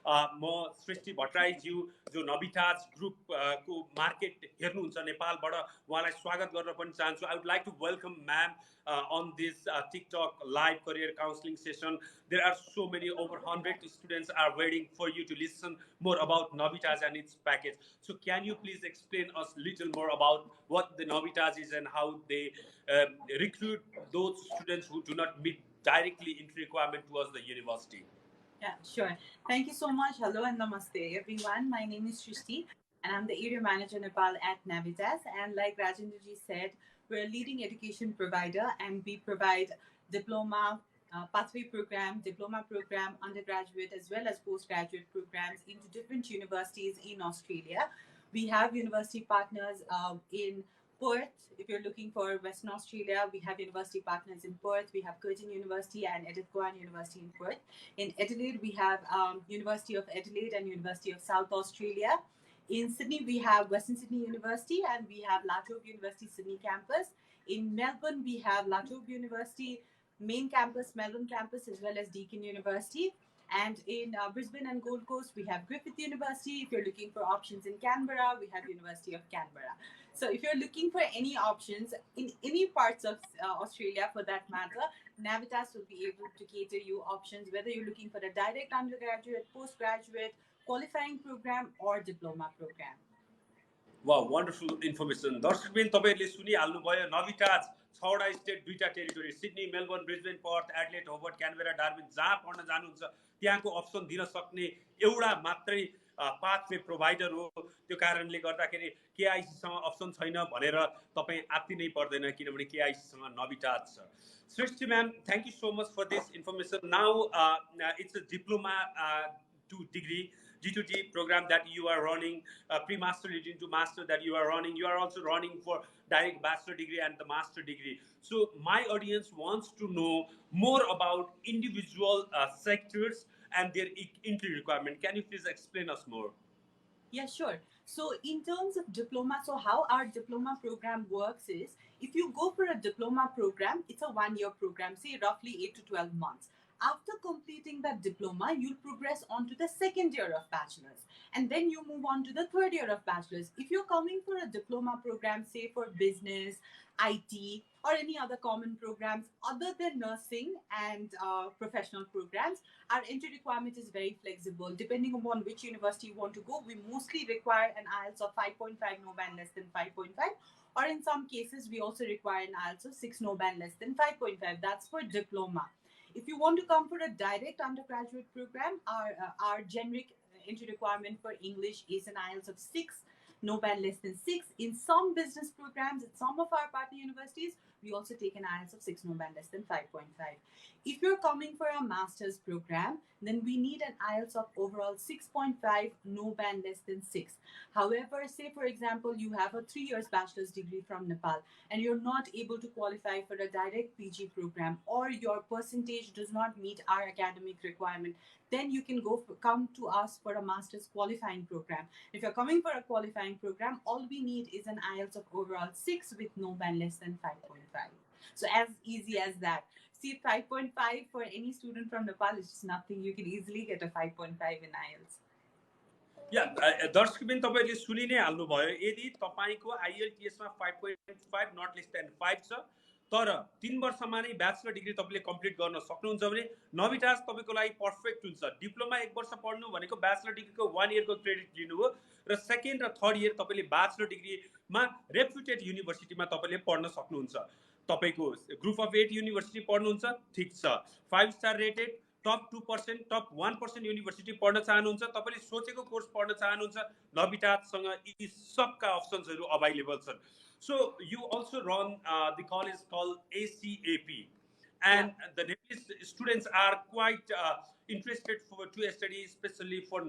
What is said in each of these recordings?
म सृष्टि भट्टराईज्यू जो नविताज ग्रुप को मार्केट हेर्नुहुन्छ नेपालबाट उहाँलाई स्वागत गर्न पनि चाहन्छु. I would like to welcome ma'am on this TikTok live career counseling session. There are so many, over 100 students are waiting for you to listen more about Navitas and its package. So can you please explain us little more about what the Navitas is and how they recruit those students who do not meet directly entry requirement towards the university? Yeah, sure. Thank you so much. Hello and namaste, everyone. My name is Shrishti, and I'm the area manager Nepal at Navitas. And like Rajendraji said, we're a leading education provider, and we provide diploma, pathway program, diploma program, undergraduate as well as postgraduate programs into different universities in Australia. We have university partners in Perth. If you're looking for Western Australia, we have university partners in Perth. We have Curtin University and Edith Cowan University in Perth. In Adelaide, we have University of Adelaide and University of South Australia. In Sydney, we have Western Sydney University and we have La Trobe University Sydney campus. In Melbourne, we have La Trobe University main campus, Melbourne campus, as well as Deakin University. And in Brisbane and Gold Coast, we have Griffith University. If you're looking for options in Canberra, we have University of Canberra. So if you're looking for any options in any parts of Australia for that matter, Navitas will be able to cater you options, whether you're looking for a direct undergraduate, postgraduate, qualifying program, or diploma program. Wow, wonderful information. दर्शकबिन तपाईहरुले सुनिहाल्नुभयो Navitas 6वटा state 2टा territory Sydney Melbourne Brisbane Perth Adelaide Hobart Canberra Darwin जहाँ पढ्न जानुहुन्छ त्यहाँको option दिन सक्ने एउटा मात्रै पाथवे प्रोवाइडर हो. त्यो कारणले गर्दाखेरि केआईसी सँग अप्सन छैन भनेर तपाई आत्तिनै पर्दैन किनभने केआईसी सँग नविटाज छ. Srishti ma'am, thank you so much for this information. Now it's a diploma to degree G2D program that you are running, pre-master leading to master that you are running. You are also running for direct bachelor degree and the master degree. So my audience wants to know more about individual sectors and their entry requirement. Can you please explain us more? Yeah, sure. So in terms of diploma, so how our diploma program works is, if you go for a diploma program, it's a 1-year program, say roughly 8 to 12 months. After completing that diploma, you'll progress on to the second year of bachelor's. And then you move on to the third year of bachelor's. If you're coming for a diploma program, say for business, IT, or any other common programs other than nursing and professional programs, our entry requirement is very flexible. Depending upon which university you want to go, we mostly require an IELTS of 5.5, no band less than 5.5. Or in some cases, we also require an IELTS of 6, no band less than 5.5. That's for diploma. If you want to come for a direct undergraduate program, our generic entry requirement for English is an IELTS of 6, no band less than 6. In some business programs at some of our partner universities, we also take an IELTS of 6, no band less than 5.5. If you're coming for a master's program, then we need an IELTS of overall 6.5, no band less than 6. However, say for example, you have a 3 years bachelor's degree from Nepal and you're not able to qualify for a direct PG program, or your percentage does not meet our academic requirement, then you can come to us for a master's qualifying program. If you're coming for a qualifying program, all we need is an IELTS of overall 6 with no band less than 5.5. So as easy as that. See, 5.5 for any student from Nepal is just nothing. You can easily get a 5.5 in IELTS. दर्शकबिन तपाईले सुनि नै हाल्नुभयो. यदि तपाईको IELTS मा 5.5 नट less than 5 छ तर 3 वर्षमा नै ब्याचलर डिग्री तपाईले कम्प्लिट गर्न सक्नुहुन्छ भने नविटाज तपाईको लागि पर्फेक्ट हुन्छ. डिप्लोमा 1 वर्ष पढ्नु भनेको ब्याचलर डिग्रीको 1 इयरको क्रेडिट लिनु हो र सेकेन्ड र थर्ड इयर तपाईले ब्याचलर डिग्रीमा रेप्युटेड युनिभर्सिटीमा तपाईले पढ्न सक्नुहुन्छ. तपाईको ग्रुप अफ 8 युनिभर्सिटी पढ्नुहुन्छ ठीक छ, 5 स्टार रेटेड टप 2%, टप 1% युनिभर्सिटी पढ्न चाहनुहुन्छ, तपाईले सोचेको कोर्स पढ्न चाहनुहुन्छ, नविटाजसँग यी सबका अप्सन्सहरु अवेलेबल छन्. So you also run the college called SIBT, and the Nepalese students are quite interested to study, especially for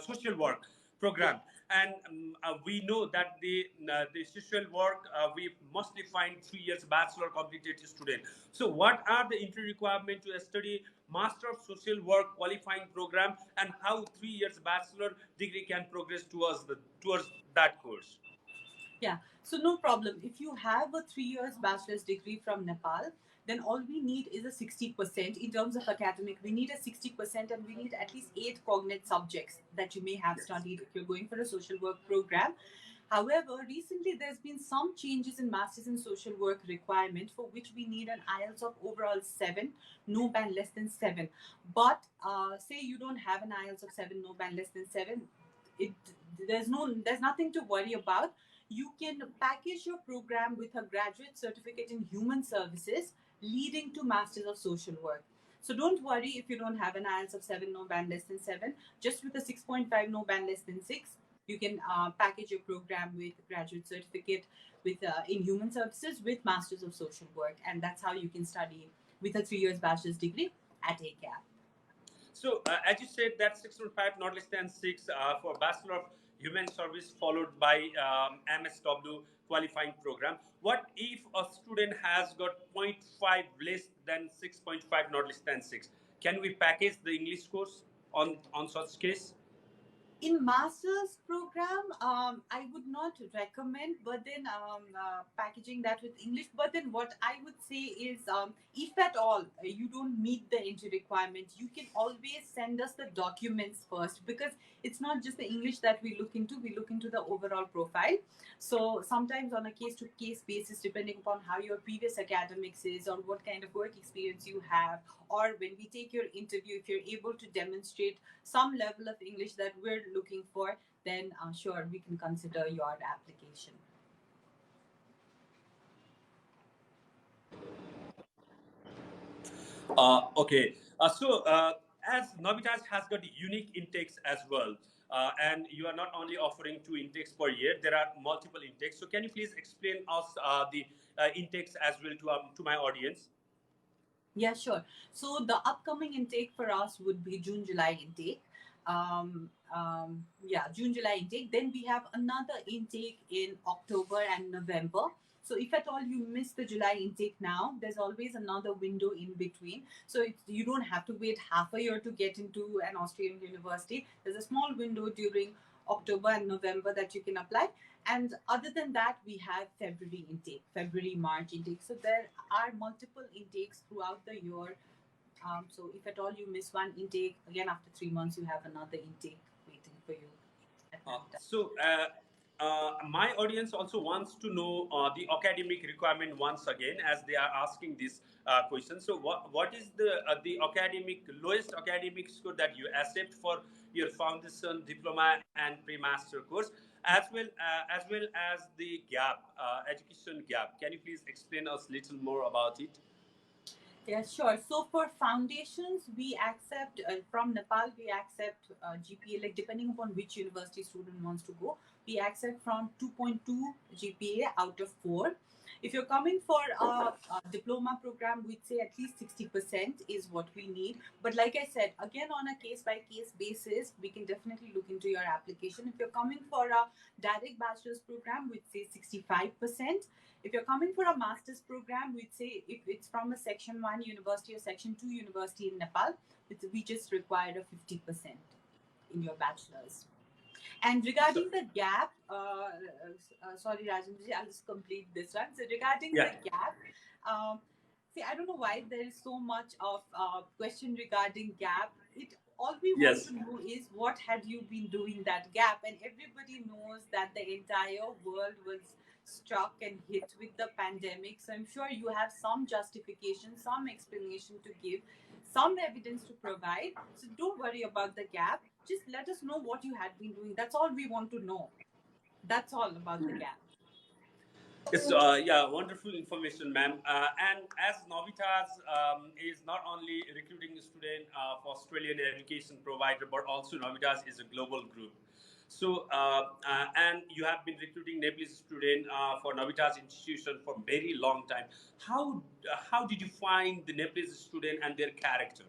social work program. And we know that the social work we mostly find 3 years bachelor completed student. So what are the entry requirement to study Master of Social Work qualifying program, and how 3 years bachelor degree can progress towards that course? Yeah, so no problem. If you have a 3 years bachelor's degree from Nepal, then all we need is a 60% in terms of academic. We need a 60% and we need at least 8 cognate subjects that you may have studied if you're going for a social work program. However, recently there's been some changes in Masters in Social Work requirement for which we need an IELTS of overall 7, no band less than 7. But say you don't have an IELTS of 7, no band less than 7, there's nothing to worry about. You can package your program with a graduate certificate in human services leading to Masters of Social Work. So don't worry if you don't have an IELTS of 7, no band less than 7. Just with a 6.5, no band less than 6, you can package your program with graduate certificate with in human services with Masters of Social Work, and that's how you can study with a 3 years bachelor's degree at ACAP. So as you said, that 6.5 not less than 6 for Bachelor of Human Service followed by MSW qualifying program. What if a student has got 0.5 less than 6.5 not less than 6? Can we package the English course on such case? In master's program, I would not recommend, but then packaging that with English. But then what I would say is, if at all you don't meet the entry requirement, you can always send us the documents first, because it's not just the English that we look into. We look into the overall profile. So sometimes on a case-to-case basis, depending upon how your previous academics is or what kind of work experience you have, or when we take your interview, if you're able to demonstrate some level of English that we're looking for, then sure, we can consider your application. Okay. As Navitas has got unique intakes as well, and you are not only offering 2 intakes per year, there are multiple intakes. So can you please explain us the intakes as well to my audience? Yeah, sure. So the upcoming intake for us would be June-July intake. June-July intake. Then we have another intake in October and November. So if at all you miss the July intake now, there's always another window in between. So you don't have to wait half a year to get into an Australian university. There's a small window during October and November that you can apply. And other than that, we have February intake, February-March intake. So there are multiple intakes throughout the year. So if at all you miss one intake, again after 3 months, you have another intake waiting for you. My audience also wants to know the academic requirement once again, as they are asking this question. So what is the lowest academic score that you accept for your foundation, diploma, and pre-master course, as well as the gap, education gap? Can you please explain us a little more about it? Yeah, sure. So for foundations, we accept from Nepal, we accept GPA, like depending upon which university student wants to go, we accept from 2.2 GPA out of 4. If you're coming for a diploma program, we'd say at least 60% is what we need. But like I said, again, on a case-by-case basis, we can definitely look into your application. If you're coming for a direct bachelor's program, we'd say 65%. If you're coming for a master's program, we'd say if it's from a Section 1 university or Section 2 university in Nepal, we just require a 50% in your bachelor's. And regarding the gap, sorry, Rajan, I'll just complete this one. So regarding the gap, I don't know why there is so much of question regarding gap. All we want to know is what had you been doing that gap, and everybody knows that the entire world was struck and hit with the pandemic. So I'm sure you have some justification, some explanation to give, some evidence to provide. So don't worry about the gap. Just let us know what you had been doing. That's all we want to know. That's all about the gap. It's wonderful information, ma'am. And as Navitas is not only recruiting a student for Australian education provider, but also Navitas is a global group. So, and you have been recruiting Nepalese students for Navitas institution for a very long time. How did you find the Nepalese student and their character?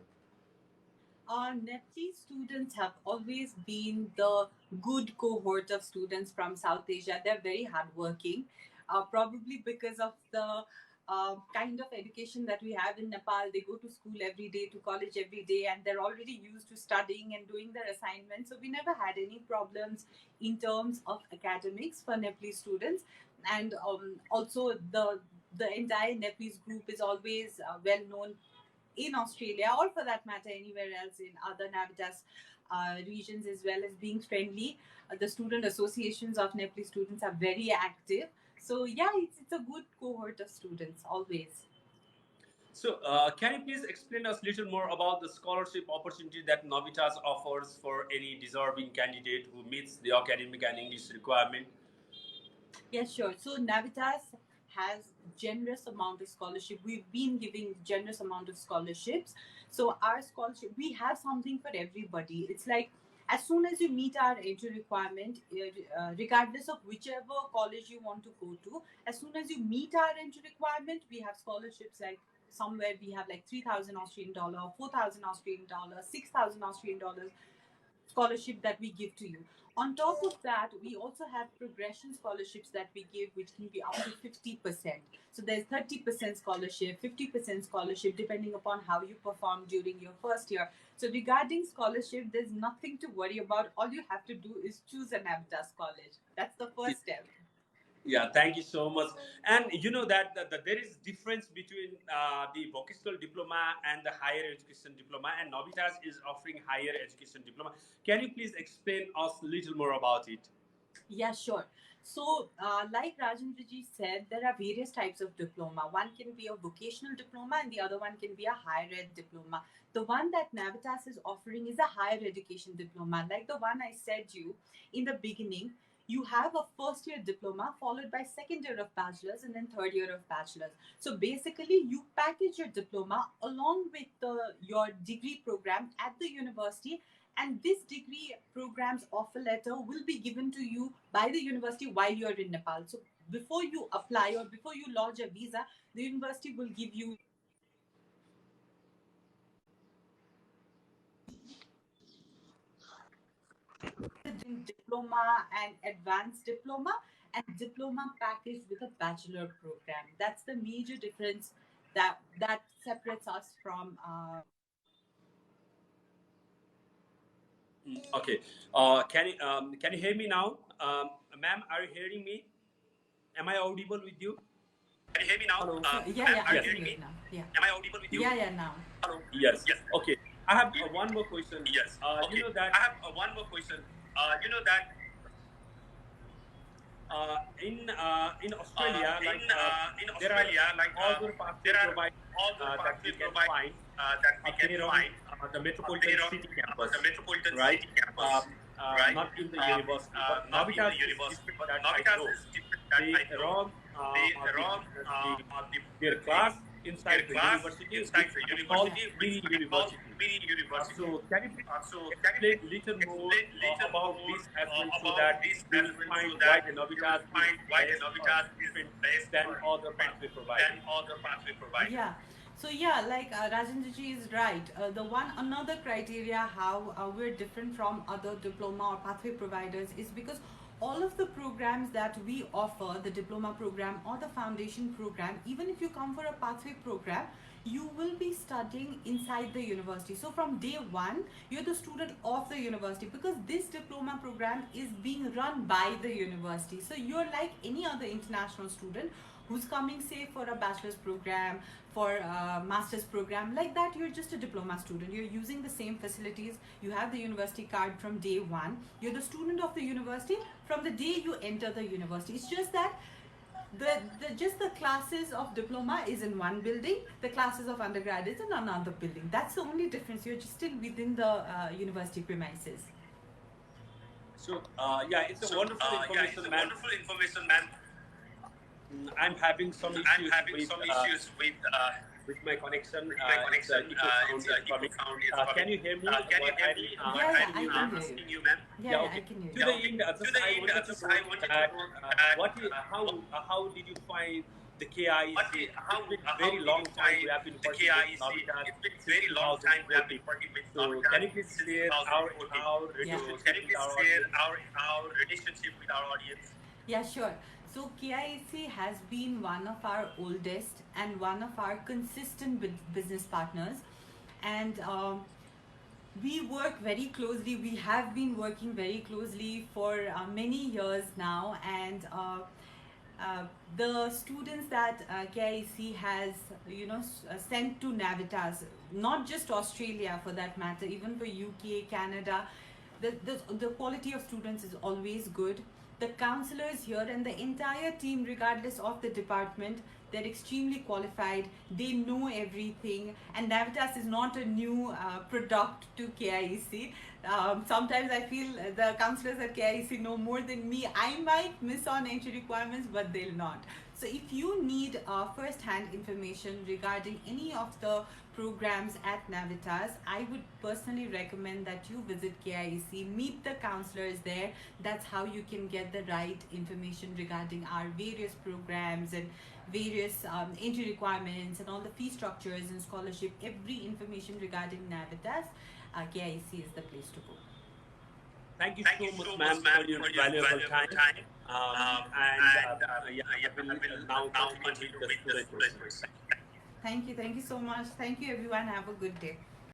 Nepalese students have always been the good cohort of students from South Asia. They're very hardworking, probably because of the kind of education that we have in Nepal. They go to school every day, to college every day, and they're already used to studying and doing their assignments. So we never had any problems in terms of academics for Nepalese students. And also the entire Nepalese group is always well known in Australia, or for that matter anywhere else in other Navitas regions, as well as being friendly. The student associations of Nepali students are very active. So yeah, it's a good cohort of students always. So, can you please explain us a little more about the scholarship opportunity that Navitas offers for any deserving candidate who meets the academic and English requirement? Yes, sure. So Navitas has generous amount of scholarship. We've been giving generous amount of scholarships. So our scholarship, we have something for everybody. It's like as soon as you meet our entry requirement, regardless of whichever college you want to go to, as soon as you meet our entry requirement, we have scholarships like somewhere we have like 3,000 Australian dollar, 4,000 Australian dollar, 6,000 Australian dollars scholarship that we give to you. On top of that, we also have progression scholarships that we give, which can be up to 50%. So there's 30% scholarship, 50% scholarship, depending upon how you perform during your first year. So regarding scholarship, there's nothing to worry about. All you have to do is choose an Navitas college. That's the first step. Yeah, thank you so much. And you know that there is difference between the vocational diploma and the higher education diploma, and Navitas is offering higher education diploma. Can you please explain us a little more about it? Yeah, sure. So, like Rajendraji said, there are various types of diploma. One can be a vocational diploma, and the other one can be a higher ed diploma. The one that Navitas is offering is a higher education diploma. Like the one I said you in the beginning, you have a first year diploma followed by second year of bachelor's and then third year of bachelor's. So basically, you package your diploma along with your degree program at the university, and this degree program's offer letter will be given to you by the university while you're in Nepal. So before you apply or before you lodge a visa, the university will give you diploma and advanced diploma and diploma package with a bachelor program. That's the major difference that separates us from Okay. Can you hear me now? Ma'am, are you hearing me? Am I audible with you? Can you hear me now? Hello. Yeah, Ma'am, yeah, are I you can hearing hear me? now. Yeah. Am I audible with you? Yeah, yeah, now. Hello. Yes. Yes. Okay. I have one more question. Yes. Okay. You know that I have one more question. You know that in Australia, in Australia, other pathway provide that we can find the metropolitan city campus, right? City campus, right? Not in the university, but Not in Navitas the is university, different but that I Navitas know. is different that They I know. run Their their class inside the class university, inside which the is called university, mini which is called university. mini university. So can you So can you explain little more explain little about more this as well, so about that this you as will well, find so why that the you Navitas will find is why the best or Navitas is different best than or other different pathway providers? than other pathway providers? Yeah. So yeah, like Rajendraji is right. The one another criteria how we're different from other diploma or pathway providers is because all of the programs that we offer, the diploma program or the foundation program, even if you come for a pathway program, you will be studying inside the university. So from day one, you're the student of the university because this diploma program is being run by the university. So you're like any other international student who's coming, say, for a bachelor's program, for a master's program. Like that, you're just a diploma student. You're using the same facilities. You have the university card from day one. You're the student of the university from the day you enter the university. It's just that the classes of diploma is in one building, the classes of undergrad is in another building. That's the only difference. You're just still within the university premises. So yeah, it's a wonderful information, man. Wonderful information, man. I'm having some issues with my connection. It's echo sound is coming. Can you hear me? Can you hear me? Yeah, I can hear you, ma'am. Yeah, okay. I can hear you. To the end, I wanted to know how did you find the KIEC? It's been very long time we have been working with Navitas. It's been very long time we have been working with Navitas. So can you please share our relationship with our audience? Yeah, sure. So KIEC has been one of our oldest and one of our consistent business partners, and we work very closely. We have been working very closely for many years now, and The students that KIEC has, sent to Navitas, not just Australia for that matter, even for UK, Canada, the quality of students is always good. The counselors here and the entire team, regardless of the department, they're extremely qualified. They know everything, and Navitas is not a new product to KIEC. Sometimes I feel the counselors at KIEC know more than me. I might miss on entry requirements, but they'll not. So if you need first-hand information regarding any of the programs at Navitas, I would personally recommend that you visit KIEC, meet the counselors there. That's how you can get the right information regarding our various programs and various entry requirements and all the fee structures and scholarship. Every information regarding Navitas, KIEC is the place to go. Thank you so much, ma'am, for your valuable time. I will now continue with the student questions. Thank you so much. Thank you, everyone. Have a good day.